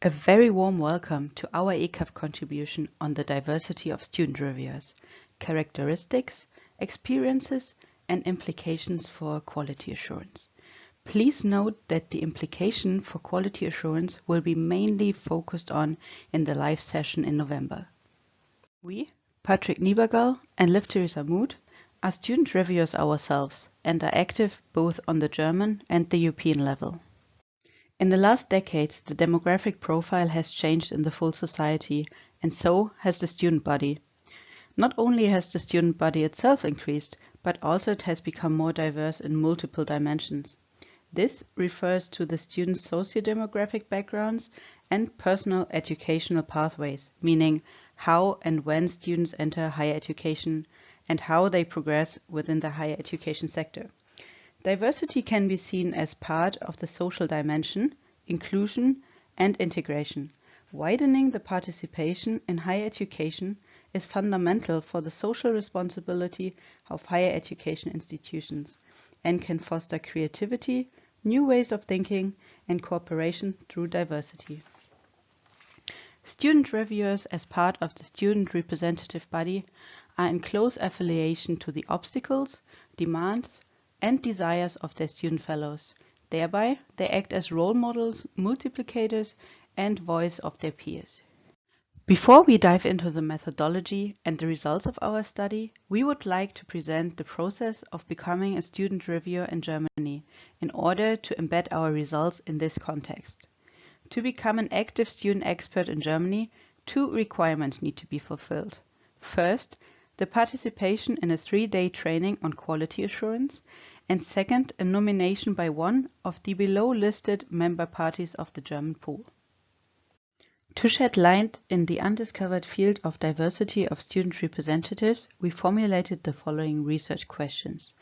A very warm welcome to our ECAF contribution on the diversity of student reviewers, characteristics, experiences, and implications for quality assurance. Please note that the implication for quality assurance will be mainly focused on in the live session in November. We, Patrick Niebergall and Teresa Muth, are student reviewers ourselves and are active both on the German and the European level. In the last decades, the demographic profile has changed in the full society, and so has the student body. Not only has the student body itself increased, but also it has become more diverse in multiple dimensions. This refers to the students' socio-demographic backgrounds and personal educational pathways, meaning how and when students enter higher education and how they progress within the higher education sector. Diversity can be seen as part of the social dimension, inclusion, and integration. Widening the participation in higher education is fundamental for the social responsibility of higher education institutions and can foster creativity, new ways of thinking, and cooperation through diversity. Student reviewers, as part of the student representative body, are in close affiliation to the obstacles, demands, and desires of their student fellows. Thereby, they act as role models, multiplicators, and voice of their peers. Before we dive into the methodology and the results of our study, we would like to present the process of becoming a student reviewer in Germany in order to embed our results in this context. To become an active student expert in Germany, two requirements need to be fulfilled. First, the participation in a 3-day training on quality assurance, and second, a nomination by one of the below listed member parties of the German pool. To shed light in the undiscovered field of diversity of student representatives, we formulated the following research questions.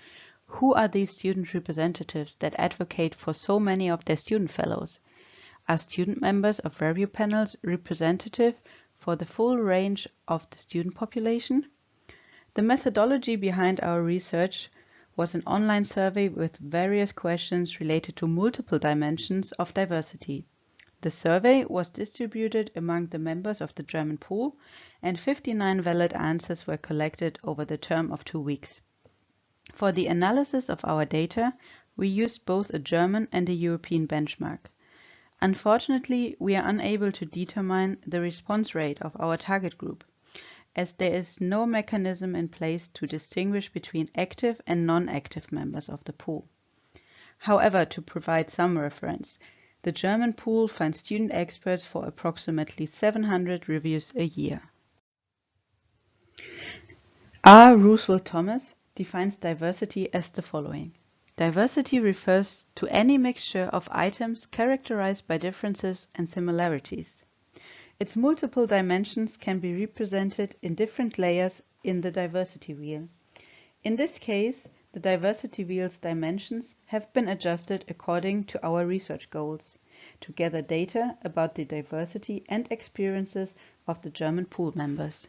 Who are these student representatives that advocate for so many of their student fellows? Are student members of review panels representative for the full range of the student population? The methodology behind our research was an online survey with various questions related to multiple dimensions of diversity. The survey was distributed among the members of the German pool, and 59 valid answers were collected over the term of 2 weeks. For the analysis of our data, we used both a German and a European benchmark. Unfortunately, we are unable to determine the response rate of our target group, as there is no mechanism in place to distinguish between active and non-active members of the pool. However, to provide some reference, the German pool finds student experts for approximately 700 reviews a year. R. Roosevelt Thomas defines diversity as the following. Diversity refers to any mixture of items characterized by differences and similarities. Its multiple dimensions can be represented in different layers in the diversity wheel. In this case, the diversity wheel's dimensions have been adjusted according to our research goals, to gather data about the diversity and experiences of the German pool members.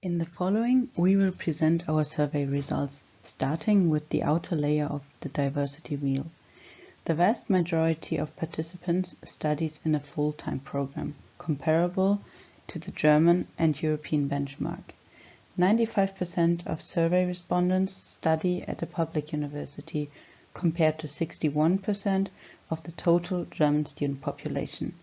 In the following, we will present our survey results, starting with the outer layer of the diversity wheel. The vast majority of participants studies in a full-time program, comparable to the German and European benchmark. 95% of survey respondents study at a public university, compared to 61% of the total German student population.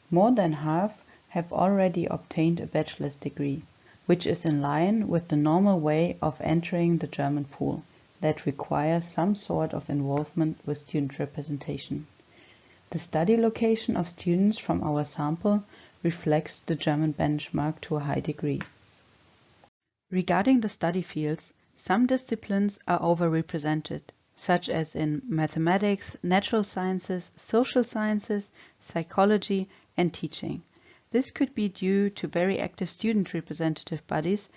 More than half have already obtained a bachelor's degree, which is in line with the normal way of entering the German pool that requires some sort of involvement with student representation. The study location of students from our sample reflects the German benchmark to a high degree. Regarding the study fields, some disciplines are overrepresented, such as in mathematics, natural sciences, social sciences, psychology, and teaching. This could be due to very active student representative bodies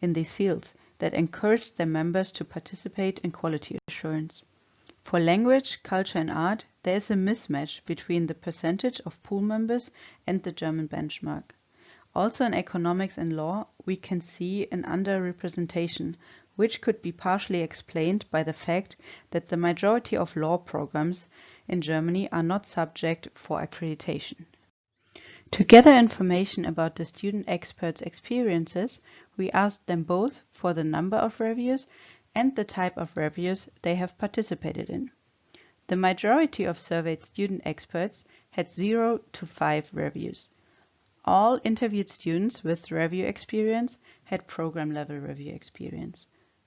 in these fields that encourage their members to participate in quality assurance. For language, culture, and art, there is a mismatch between the percentage of pool members and the German benchmark. Also in economics and law, we can see an underrepresentation, which could be partially explained by the fact that the majority of law programs in Germany are not subject for accreditation. To gather information about the student experts' experiences, we asked them both for the number of reviews and the type of reviews they have participated in. The majority of surveyed student experts had 0 to 5 reviews. All interviewed students with review experience had program-level review experience,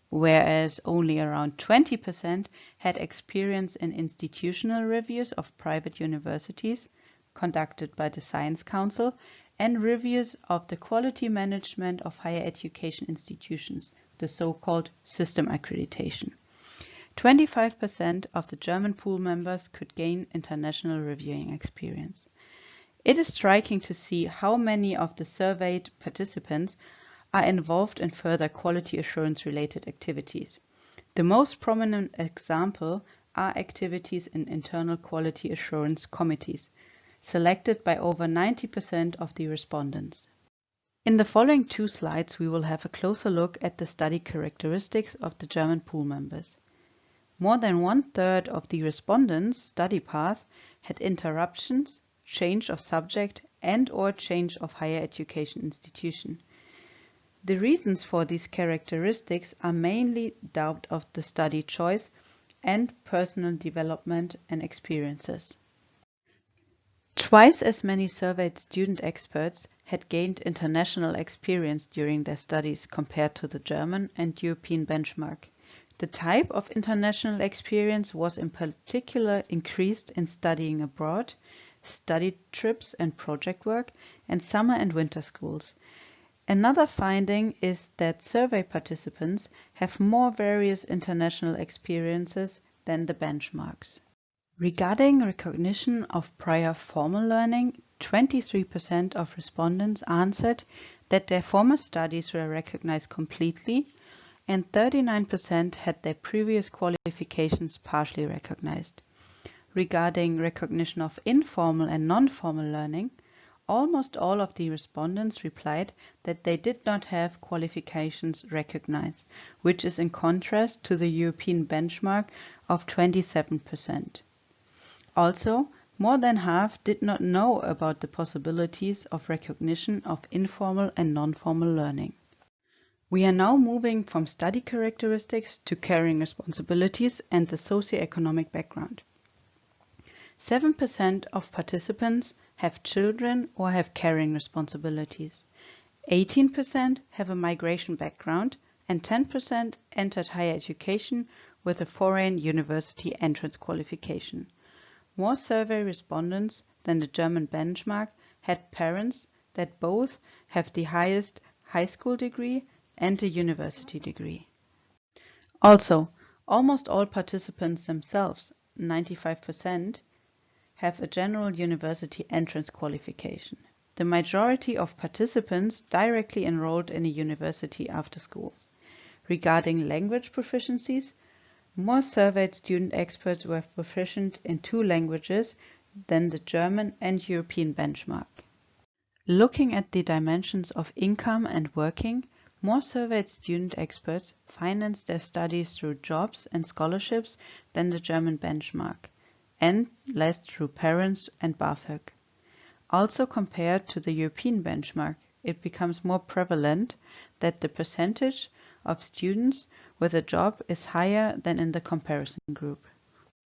whereas only around 20% had experience in institutional reviews of private universities conducted by the Science Council and reviews of the quality management of higher education institutions, the so-called system accreditation. 25% of the German pool members could gain international reviewing experience. It is striking to see how many of the surveyed participants are involved in further quality assurance related activities. The most prominent example are activities in internal quality assurance committees, selected by over 90% of the respondents. In the following 2 slides, we will have a closer look at the study characteristics of the German pool members. More than 1/3 of the respondents' study path had interruptions, change of subject and/or change of higher education institution. The reasons for these characteristics are mainly doubt of the study choice and personal development and experiences. Twice as many surveyed student experts had gained international experience during their studies compared to the German and European benchmark. The type of international experience was in particular increased in studying abroad, study trips and project work, and summer and winter schools. Another finding is that survey participants have more various international experiences than the benchmarks. Regarding recognition of prior formal learning, 23% of respondents answered that their former studies were recognized completely, and 39% had their previous qualifications partially recognized. Regarding recognition of informal and non-formal learning, almost all of the respondents replied that they did not have qualifications recognized, which is in contrast to the European benchmark of 27%. Also, more than half did not know about the possibilities of recognition of informal and non-formal learning. We are now moving from study characteristics to caring responsibilities and the socioeconomic background. 7% of participants have children or have caring responsibilities. 18% have a migration background and 10% entered higher education with a foreign university entrance qualification. More survey respondents than the German benchmark had parents that both have the highest high school degree and a university degree. Also, almost all participants themselves, 95%, have a general university entrance qualification. The majority of participants directly enrolled in a university after school. Regarding language proficiencies, more surveyed student experts were proficient in 2 languages than the German and European benchmark. Looking at the dimensions of income and working, more surveyed student experts financed their studies through jobs and scholarships than the German benchmark, and less through parents and BAföG. Also compared to the European benchmark, it becomes more prevalent that the percentage of students with a job is higher than in the comparison group.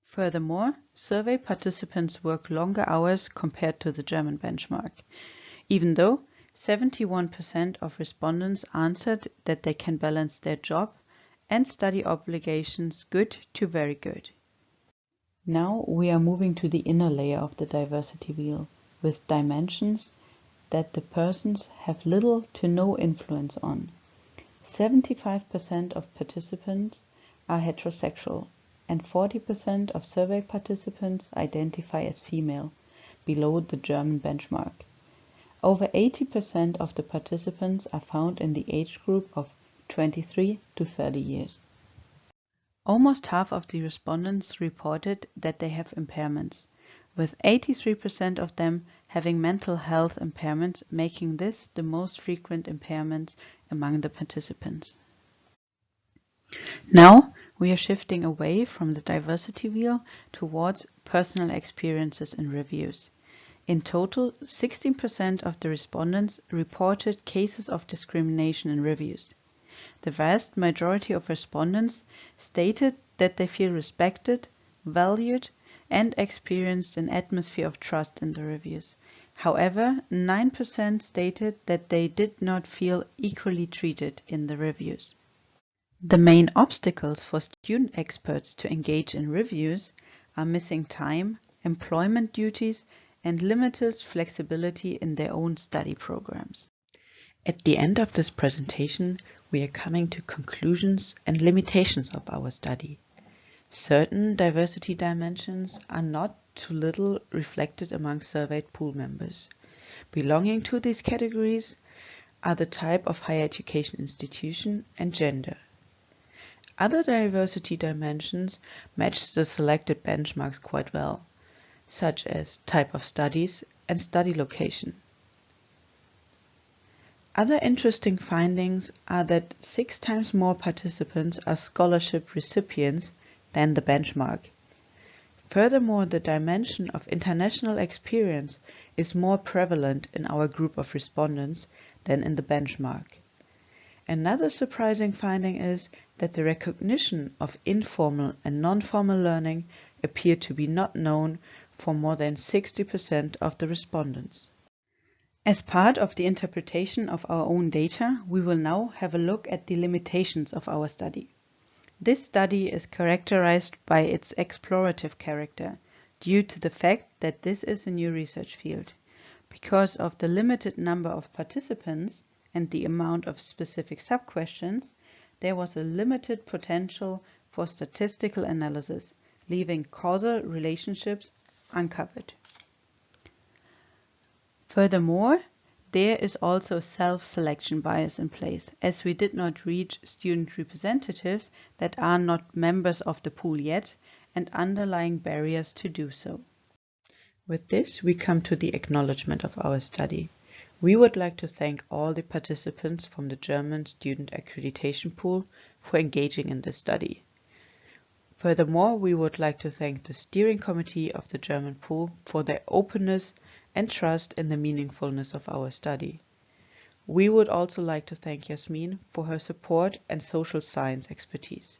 Furthermore, survey participants work longer hours compared to the German benchmark, even though 71% of respondents answered that they can balance their job and study obligations good to very good. Now we are moving to the inner layer of the diversity wheel, with dimensions that the persons have little to no influence on. 75% of participants are heterosexual, and 40% of survey participants identify as female, below the German benchmark. Over 80% of the participants are found in the age group of 23 to 30 years. Almost half of the respondents reported that they have impairments, with 83% of them having mental health impairments, making this the most frequent impairments among the participants. Now we are shifting away from the diversity wheel towards personal experiences and reviews. In total, 16% of the respondents reported cases of discrimination in reviews. The vast majority of respondents stated that they feel respected, valued, and experienced an atmosphere of trust in the reviews. However, 9% stated that they did not feel equally treated in the reviews. The main obstacles for student experts to engage in reviews are missing time, employment duties, and limited flexibility in their own study programs. At the end of this presentation, we are coming to conclusions and limitations of our study. Certain diversity dimensions are not too little reflected among surveyed pool members. Belonging to these categories are the type of higher education institution and gender. Other diversity dimensions match the selected benchmarks quite well, such as type of studies and study location. Other interesting findings are that 6 times more participants are scholarship recipients than the benchmark. Furthermore, the dimension of international experience is more prevalent in our group of respondents than in the benchmark. Another surprising finding is that the recognition of informal and non-formal learning appeared to be not known for more than 60% of the respondents. As part of the interpretation of our own data, we will now have a look at the limitations of our study. This study is characterized by its explorative character, due to the fact that this is a new research field. Because of the limited number of participants and the amount of specific sub-questions, there was a limited potential for statistical analysis, leaving causal relationships uncovered. Furthermore, there is also self-selection bias in place, as we did not reach student representatives that are not members of the pool yet, and underlying barriers to do so. With this, we come to the acknowledgement of our study. We would like to thank all the participants from the German Student Accreditation Pool for engaging in this study. Furthermore, we would like to thank the steering committee of the German pool for their openness and trust in the meaningfulness of our study. We would also like to thank Yasmin for her support and social science expertise.